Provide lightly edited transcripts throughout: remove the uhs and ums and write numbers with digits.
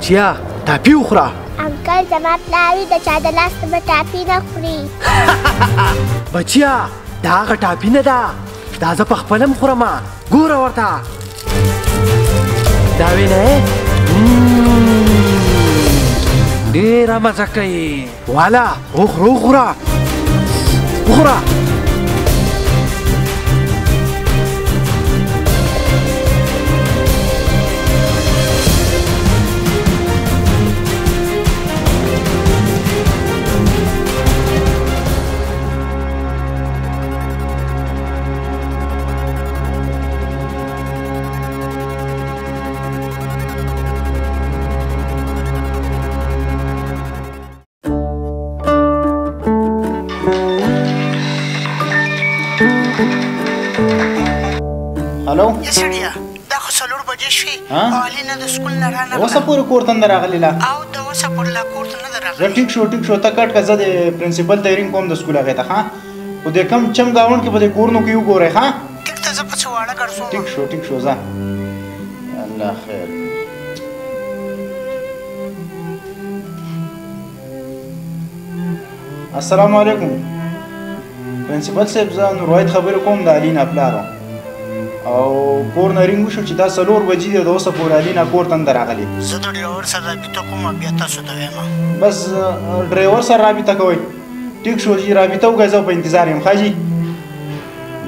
بچیا ټاپي وخوره. انکل زما پلار د چا د لاس نه به ټاپي نه خوري. بچیا دا هغه ټاپي نه ده، دا زه په خپله هم خورم. ګوره ورته دا وینه ډېره مزه کوي. والا وخوره وخوره وخوره. هلو یا سړیه دا خو 4 بجې شوې او علي نه د سکول نه رانغله. اوسه پورې کور ته نه راغلې او د اوسه پورې لا کور ته نه ده راغلې. ټیک شو ته کټ که زه د پرنسپل تیرینګ کوم د سکول هغې ته ښه خو د کم چم ګاونډ کې به د کورونو کې وګورئ ښه. ټیک ته زه پسې واړه ګرځوم. ټیک شو ځه. الله خیر. السلام علیکم پرنسپل صاحب، زه نورواید خبرې کوم د علي نه پلار او کور نه رینګ وشو چې دا 4 بجې دي د اوسه پورې علي نه کور ته نه ده راغلې. زه د ډرایور سره رابطه کوم بیا تاسو ته وایم. بس ډرایور سره رابطه کوئ. ټیک شو جي رابطه وکړئ، زه په انتظار یم ښه جي.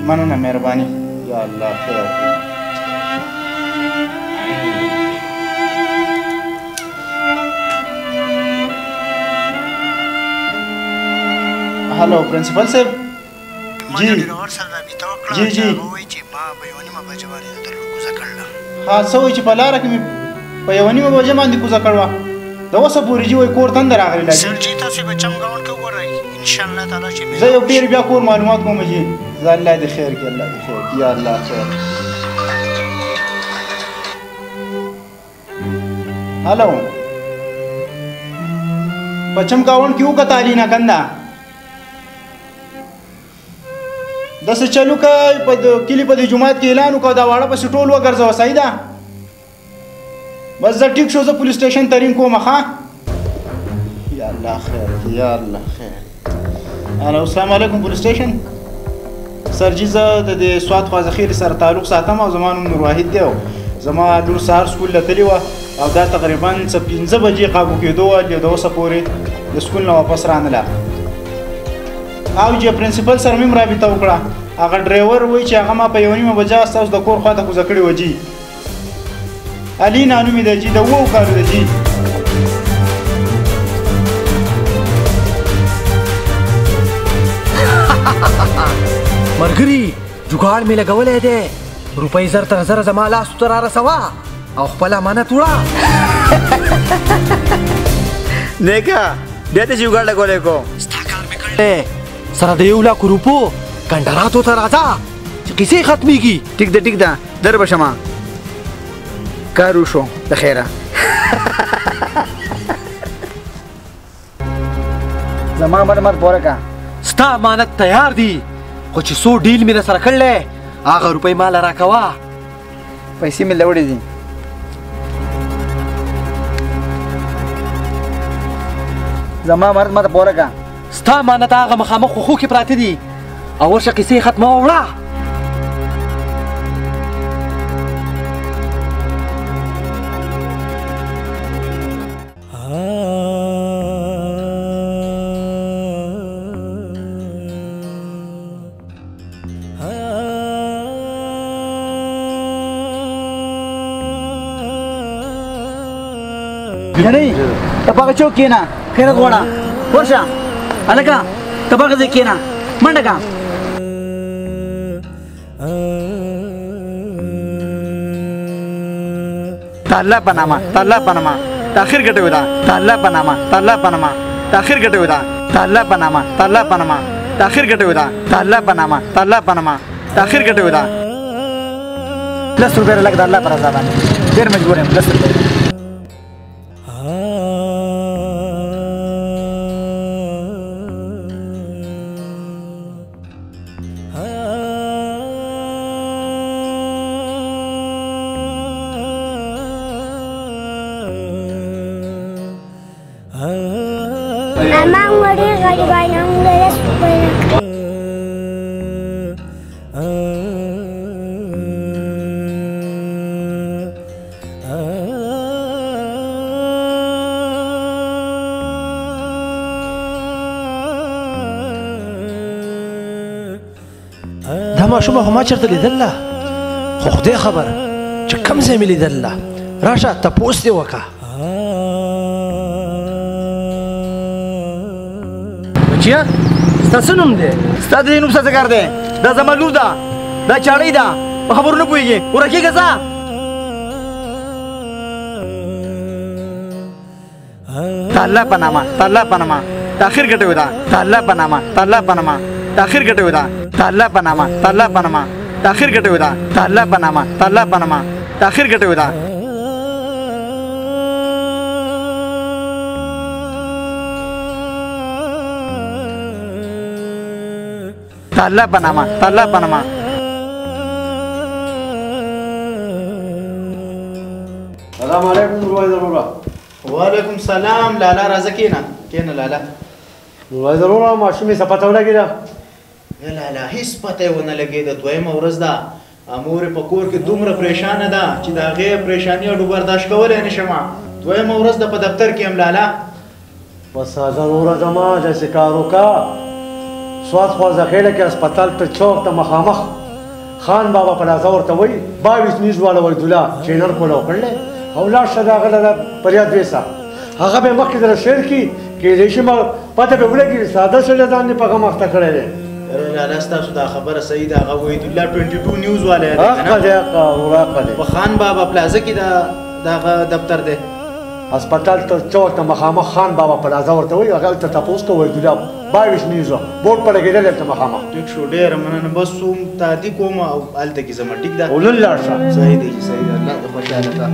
مننه مهرباني. یا الله خیر. هلو پرنسپل صاحب. جی ډرایور سره رابطه وکړه. جی وایي چې ما به 1:30 بجې باندې درلو کوزه کړله. ها څه وایي چې په لاره کې مې په 1:30 بجې باندې کوزه کړوه. د اوسه پورې جي وایي کور ته نه راغلی. سر جي تاسو به چم ګاونډ کې وګورئ انشاءالله تعالی چې زه یو پیر بیا کور معلومات کوم جي. زه الله دې خیر کړي، الله دې خیر کړي. یا الله خیر. هلو په چم ګاونډ کې وکړه علي نه کنده داسې چلو که په کلي په دې جومات کې اعلان وکړه دا واړه پسې ټول وګرځوه. صحیح ده. بس زه ټیک شو زه پولیس سټیشن ته رینګ کوم ښه. یا الله خیر یا الله خیر. هلو السلام علیکم پولیس سټیشن. سر جي زه د دې سوات خوازخیلې سره تعلق ساتم او زما نوم نورواحد دی او زما لور سهار سکول له تللې وه او دا تقریبا څه 5 بجې قابو کېدو وه چې د اوسه پورې د سکول نه واپس رانله. او چې پرنسپل سره مې رابطه وکړه هغه ډرایور وایي چې هغه ما په 1:30 بجه ستاسو د کور خواته کوزه کړې وه جي. علي نانومې ده جي، د 7 کالو ده جي. ملګري جوګاړ مې لګولی دی، روپۍ 1000 زما لاسو ته رارسوه او خپل امانت وړه. نیکه بیا ته جوګاړ لګولی کو ستا کار مې کړی سره د 1 لک روپو کندراتو ته راځه چې کیسې ختمیږي. ټیک ده در به شمه کار وشو د خیره. زما امانت پوره کا. ستا امانت تیار دی خو چې څو ډیل مې سره کړلی هغه روپۍ ماله راکوه. پیسې مې لوړې دي. زما امانت ماته پوره کا. ستا امانت هغه مخامخ خوخو کې پراته دي او ورشه کیسې ختموه وړه. جنۍ ته په هغه چوک کښېنه، خیرات غواړه. ورشه هلکه ته په هغه ځای کښېنه، منډه کړه. د الله په نامه تاخیر ګټوي ده. د الله په نامه تاخیر ګټوي ده. د الله په نامه تاخیر ګټوي ده. د الله په نامه تاخیر ګټوي ده. 10 روپۍ رالږ د الله په رضا باندې ډېر مجبور یم. 10 روپۍ. زما مور ډېر غریبانه موږ له لس روپۍ راکړه. دا ماشومه خو ما چېرته لیدله خو خدای خبره چې کوم ځای مې لیدله راشه تپوس دې وکړه. بچیه ستا څه نوم دی؟ ستا د دې نوم څه کار دی؟ دا زما لور ده دا چاړۍ ده په خبرو نه پوهېږي ورکېږه ځه. د الله په نامه د الله په نامه تاخیر ګټوې ده د الله په نامه د الله په نامه تاخیر ګټوې ده د الله په نامه د الله په نامه تاخیر ګټوې ده د الله په نامه د الله په نامه تاخیر ګټوې ده. د الله په نامه د الله په نامه. سلام علیکم نوربای ضروره. وعلیکم سلام لالا راځه کېنه کېنه لالا. نوربای ضروره ماشومې څه پته ولګېده؟ لالا هیڅ پته یې ونه لګېده. دویمه ورځ ده مور یې په کور کې دومره پریشانه ده چې د هغې پریشاني اډو برداشت کولی نه شم. دویمه ورځ ده په دفتر کې یم لالا. بس ضروره زما داسې کار وکړه سوات خوازه خیله کې هسپتال ته چوک ته مخامخ خان بابا پلازه ورته وایي 22 نیز والا وحیدالله چینل کوله وکړلی او لاړ شه د هغه له فریاد ویسه هغه به یې مخکې دله شعر کړي کېدای شي پته به ولګي ساده سړی ځان یې په غم اخته کړی دی. لالا ستاسو دا خبره صحیح ده. هغه وحیدالله 22 نیوز والا دی حقه دی حقه دی په خان بابا پلازه کې د هغه دفتر دی. هسپتال ته چوک ته مخامخ خان بابا پلازه ورته وایي هغه هلته تپوس کوه وحیدالله 22 نیزه بورډ په لګېدلی هلته مخامخ. ټیک شو ډېره مننه. بس څوم تعدي کوم او هلته کې ځم ټیک ده. ولن لاړ شه. صحیح دی صحیح ده. الله دې خوشحاله کړه.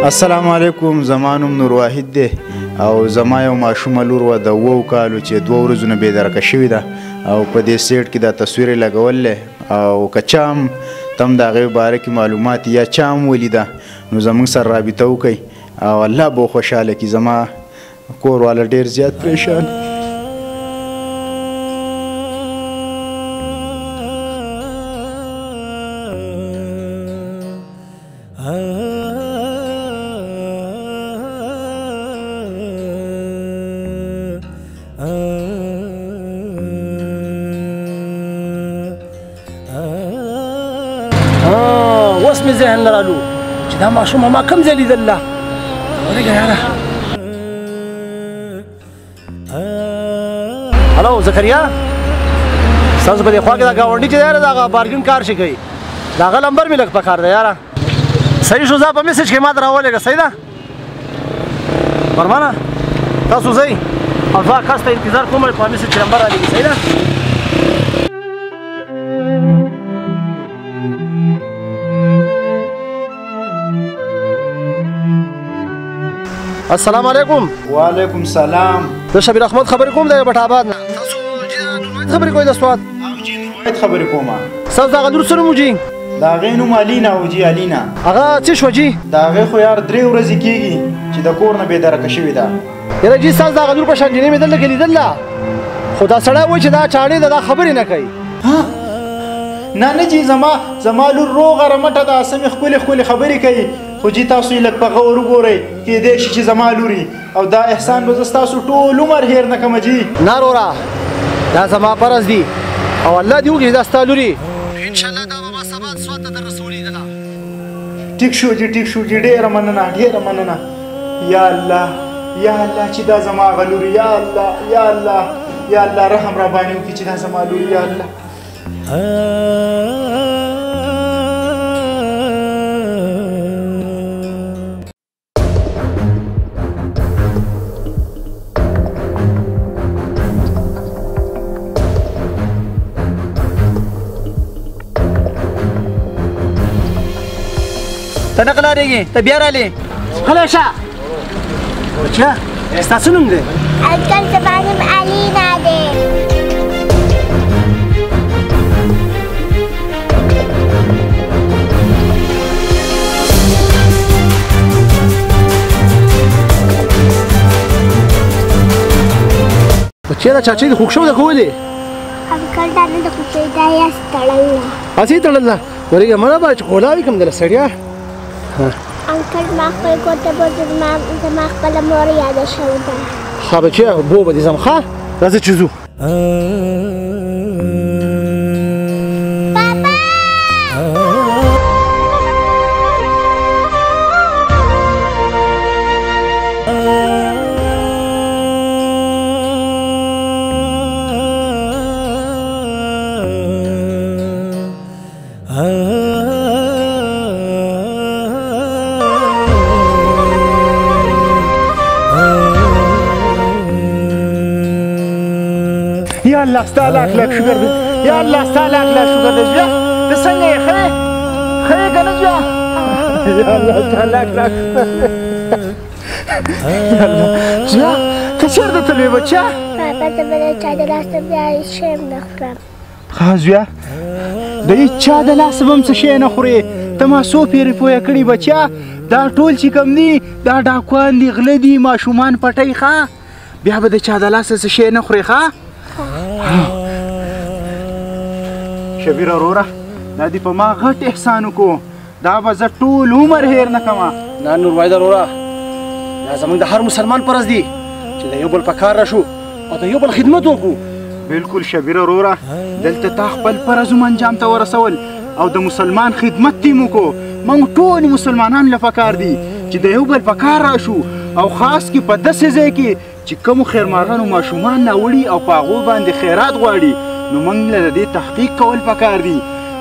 السلام علیکم. زما نوم نور واحد دی او زما یو ماشومه لور وه د 7 کالو چې 2 ورځو نه بېدرکه شوې ده او په دې سیټ کې دا تصویر یې لګولی او که چا هم تم د هغې باره کې معلومات یا چا هم ولیده نو زموږ سره رابطه وکئ او الله به خوشحاله کړي. زما کور والا ډېر زیات پریشان. اوس مې ذهن نه رالو چې دا ماشومه ما کوم ځای لیدله. ورېږه یاره. هلو زکریا ستاسو په دې خوا کې دا ګاونډي چې دی یاره د هغه بارګین کار شي کوي د هغه نمبر مې لږ پکار دی یاره. صحیح شو زه په میسج کې ما ته راولېږه. صحیح ده فرمانه تاسو ځئ او زه کس ته انتظار کوم په میسج کې نمبر رالېږي. صحیح ده. السلام علیکم. وعلیکم سلام. زه شبیر احمد خبرې کوم د بټ آباد نه. تاسو خبرې کوئ د سوات؟ باید خبرې کوم. ستاسو د هغه لور څه نوم و جي؟ د هغې نوم الینا و جي. الینا هغه څه شوه جي؟ د هغې خو یار 3 ورځې کېږي چې د کور نه بېدرکه شوې ده. یاره جي ستاسو د هغه لور په شان جینۍ مې دلته کې لیدله خو دا سړی وایي چې دا چاړې ده دا خبرې نه کوي. نه نه جي زما لور روغه رمټه ده سمې ښکلې خبرې کوي خو جي تاسو یې لږ په غور وګورئ کیدای شي چې زما لوري او دا احسان به زه ستاسو ټول عمر هېر نه کړم جي نه وروره دا زما فرض دي او الله دې وکړي چې دا ستا لوري انشاءالله دا به ما سبا سوات ته در رسولیدله ټیک شو جي ډېره مننه یا الله چې دا زما هغه لوري یا الله رحم را باندې وکړي چې دا زما لوري یا الله ته نه قلاریږې ته بیا رالې غلی شه بچیا ستا څه نوم دی انکل زما نوم الینا دی بچیا دا چاچۍ د خوږ شو ده که ولې انکل دا نه د خوښۍ دا یې تړله هسې یې تړله ورېږه مه رابه چې غولاوي کړم دله سړیا انکل ما خپل کور ته بوځم زما خپله مور یاده شوې ده ښه بچیا بو به دې ځم ښه راځه چې ځو یا الله ستا لاک شکر دی یا الله ستا لاک شکر دی زویا ته څنګه یې ښه یې که نه زویا یا الله ستا لاک زویا ته چېرته تللی بچیا پاپا زه به د چا د لاسه بیا هېڅ شی هم نه خورم ښه زویا د هېڅ چا د لاسه به هم څه شی نه خورې ته ما څو پیرې پویه کړي بچیا دا ټول چې کوم دي دا ډاکوان دي غله دي ماشومان پټوي ښه بیا به د چا د لاسه څه شی نه خورې ښه شبیره وروره دا دې په ما غټ احسان وکړو دا به زه ټول عمر هېر نه کړم نه نور وایده وروره دا زموږ د هر مسلمان فرض دی چې د یو بل په کار راشو او د یو بل خدمت وکړو بالکل شبیره وروره دلته تا خپل فرض هم انجام ته ورسول او د مسلمان خدمت دې وکړو موږ ټول مسلمانان له پکار دي چې د یو بل په کار راشو او خاص کې په داسې ځای کې چې کومو خیرمارغانو ماشومان ناوړي او په هغو باندې خیرات غواړي نو موږ له دې تحقیق کول پکار دي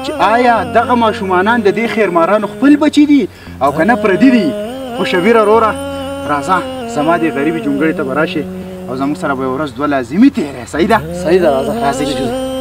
چې آیا دغه ماشومانان د دې خیرمارغانو خپل بچي دي او که نه پردي دي خو شبیره وروره راځه زما دې غریبې جونګړې ته به راشې او زموږ سره به یوه ورځ دوه لازمي تېری صحیح ده صحیح ده راځه